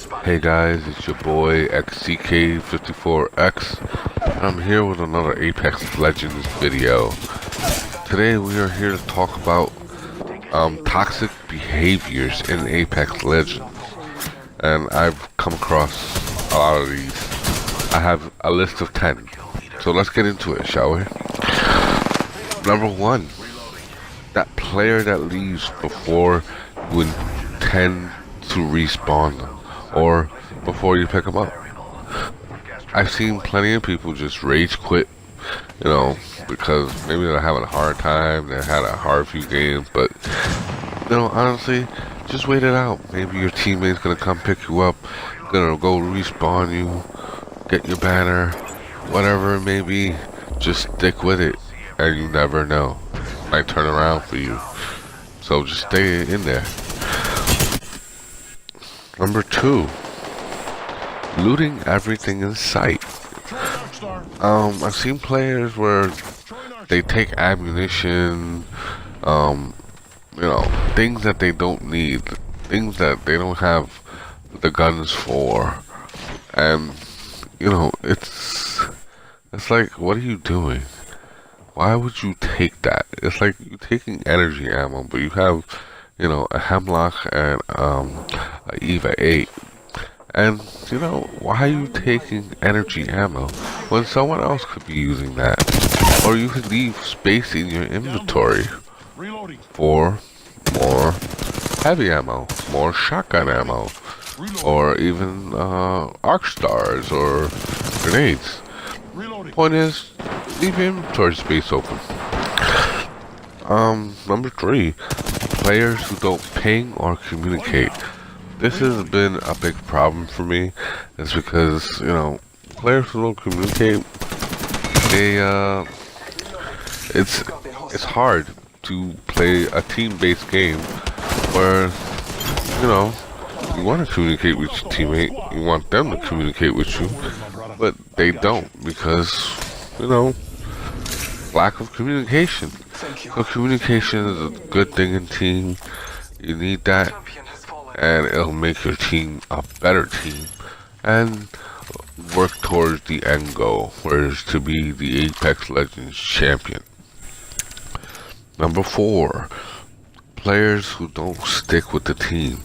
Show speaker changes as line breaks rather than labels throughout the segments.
Hey guys, it's your boy XCK54X, and I'm here with another Apex Legends video. Today we are here to talk about toxic behaviors in Apex Legends, and I've come across a lot of these. I have a list of 10, so let's get into it, shall we? Number 1, that player that leaves before you intend to respawn them, or before you pick them up. I've seen plenty of people just rage quit, because maybe they're having a hard time, they had a hard few games, but, honestly, just wait it out. Maybe your teammate's gonna come pick you up, gonna go respawn you, get your banner, whatever it may be, just stick with it, and you never know. It might turn around for you. So just stay in there. Number 2, looting everything in sight. I've seen players where they take ammunition, things that they don't need, things that they don't have the guns for, and it's like, what are you doing? Why would you take that? It's like you taking energy ammo, but you have, a Hemlock and a Eva 8. And, why are you taking energy ammo when someone else could be using that? Or you could leave space in your inventory for more heavy ammo, more shotgun ammo, or even arc stars or grenades. Point is, leave your inventory space open. Number 3, players who don't ping or communicate. This has been a big problem for me. It's because, players who don't communicate, it's hard to play a team-based game where, you want to communicate with your teammate, you want them to communicate with you, but they don't because, lack of communication. So communication is a good thing in team. You need that, and it'll make your team a better team and work towards the end goal, where it's to be the Apex Legends champion. Number 4, players who don't stick with the team.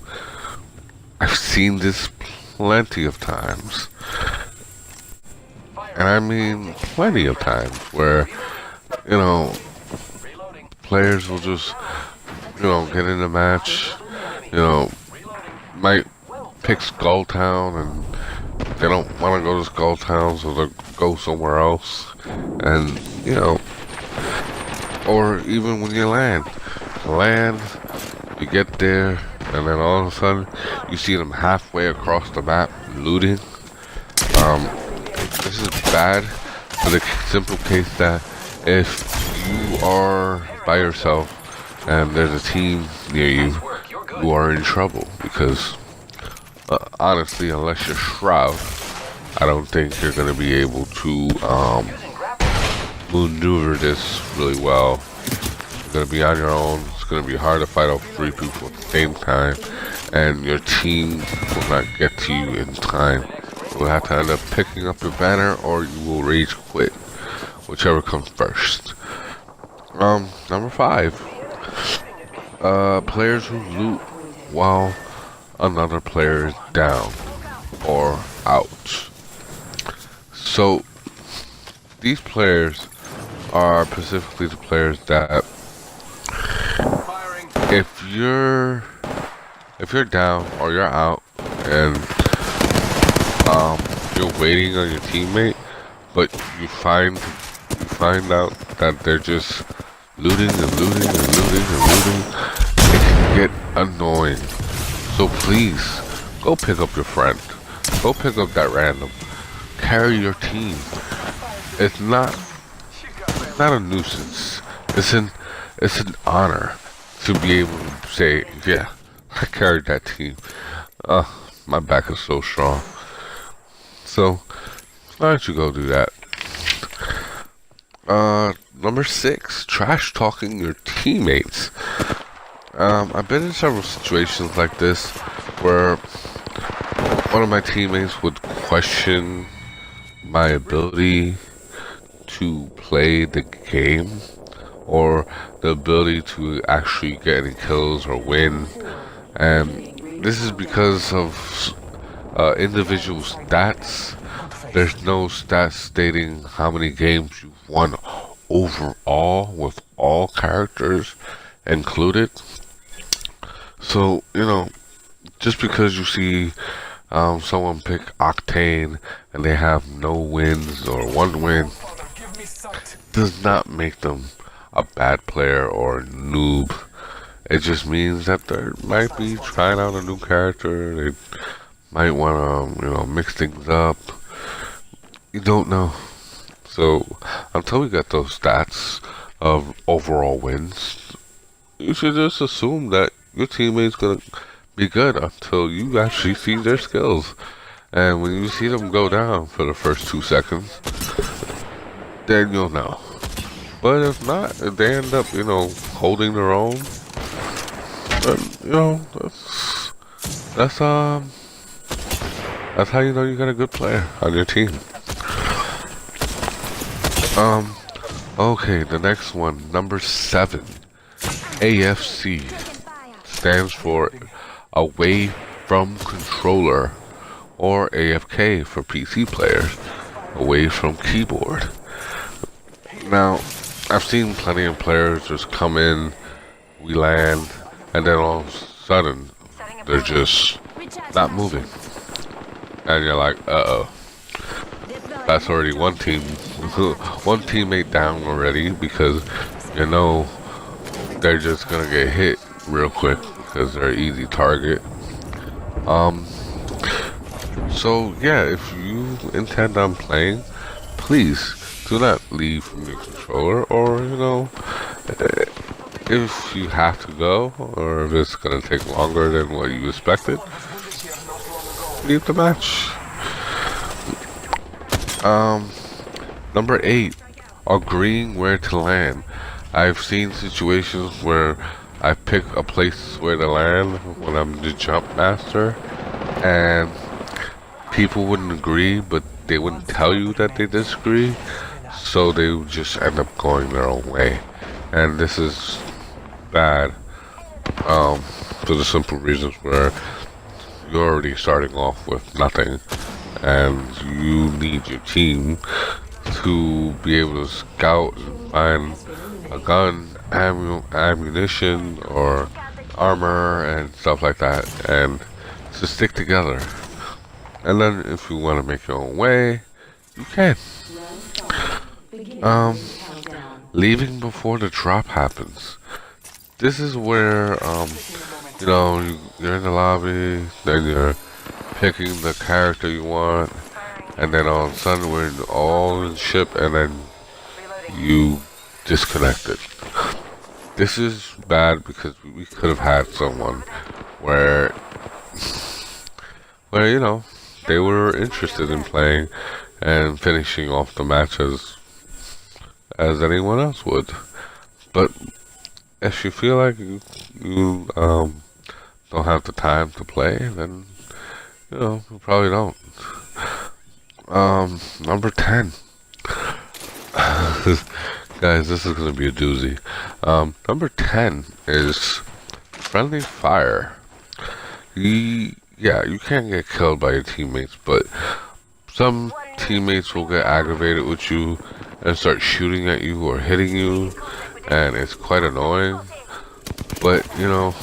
I've seen this plenty of times, and I mean plenty of times, where players will just get in a match, might pick Skull Town, and they don't want to go to Skull Town, so they'll go somewhere else. And or even when you land, you get there, and then all of a sudden you see them halfway across the map looting. This is bad for the simple case that if you are by yourself and there's a team near you, you are in trouble, because honestly, unless you're Shroud, I don't think you're going to be able to maneuver this really well. You're going to be on your own. It's going to be hard to fight off 3 people at the same time, and your team will not get to you in time. You'll have to end up picking up your banner, or you will rage quit, whichever comes first. Number 5, players who loot while another player is down or out. So these players are specifically the players that if you're down or you're out and you're waiting on your teammate, but you find out that they're just looting and looting and looting and looting, it can get annoying. So please, go pick up your friend. Go pick up that random. Carry your team. It's not a nuisance. It's an honor to be able to say, yeah, I carried that team. My back is so strong. So, why don't you go do that? Number 6, trash talking your teammates. I've been in several situations like this where one of my teammates would question my ability to play the game or the ability to actually get any kills or win. And this is because of individual stats. There's no stats stating how many games you've won overall with all characters included. So, you know, just because you see someone pick Octane and they have no wins or one win does not make them a bad player or a noob. It just means that they might be trying out a new character. They might want to, you know, mix things up. You don't know. So until we get those stats of overall wins, you should just assume that your teammate's gonna be good until you actually see their skills. And when you see them go down for the first 2 seconds, then you'll know. But if not, if they end up, you know, holding their own, then, you know, that's how you know you got a good player on your team. Okay, the next one, number 7, AFC, stands for Away from Controller, or AFK for PC players, Away from Keyboard. Now, I've seen plenty of players just come in, we land, and then all of a sudden, they're just not moving. And you're like, uh-oh. That's already one teammate down already, because you know they're just gonna get hit real quick because they're an easy target. So yeah, if you intend on playing, please do not leave from your controller, or you know, if you have to go, or if it's gonna take longer than what you expected, leave the match. Number 8, agreeing where to land. I've seen situations where I pick a place where to land when I'm the jump master, and people wouldn't agree, but they wouldn't tell you that they disagree, so they would just end up going their own way. And this is bad, for the simple reasons where you're already starting off with nothing, and you need your team to be able to scout and find a gun, ammunition, or armor and stuff like that, and to stick together. And then if you want to make your own way, you can. Leaving before the drop happens. This is where, you know, you're in the lobby, then you're picking the character you want, and then all of a sudden we're all in ship, and then you disconnected. This is bad because we could have had someone where you know, they were interested in playing and finishing off the match as anyone else would. But if you feel like you don't have the time to play, then you know, you probably don't. Number 10. Guys, this is gonna be a doozy. Number 10 is friendly fire. Yeah, you can't get killed by your teammates, but some teammates will get aggravated with you and start shooting at you or hitting you, and it's quite annoying. But you know,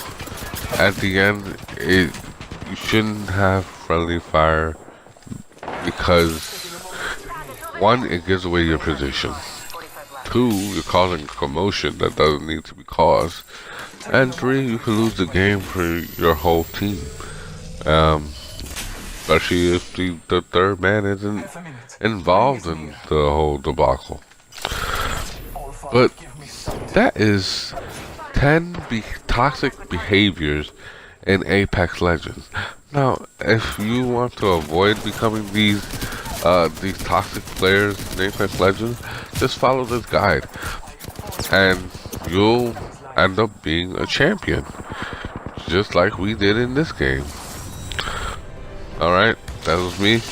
at the end, you shouldn't have friendly fire, because 1, it gives away your position. 2, you're causing commotion that doesn't need to be caused. And 3, you can lose the game for your whole team. Especially if the third man isn't involved in the whole debacle. But that is 10 toxic behaviors in Apex Legends. Now, if you want to avoid becoming these toxic players in Apex Legends, just follow this guide, and you'll end up being a champion, just like we did in this game. Alright, that was me.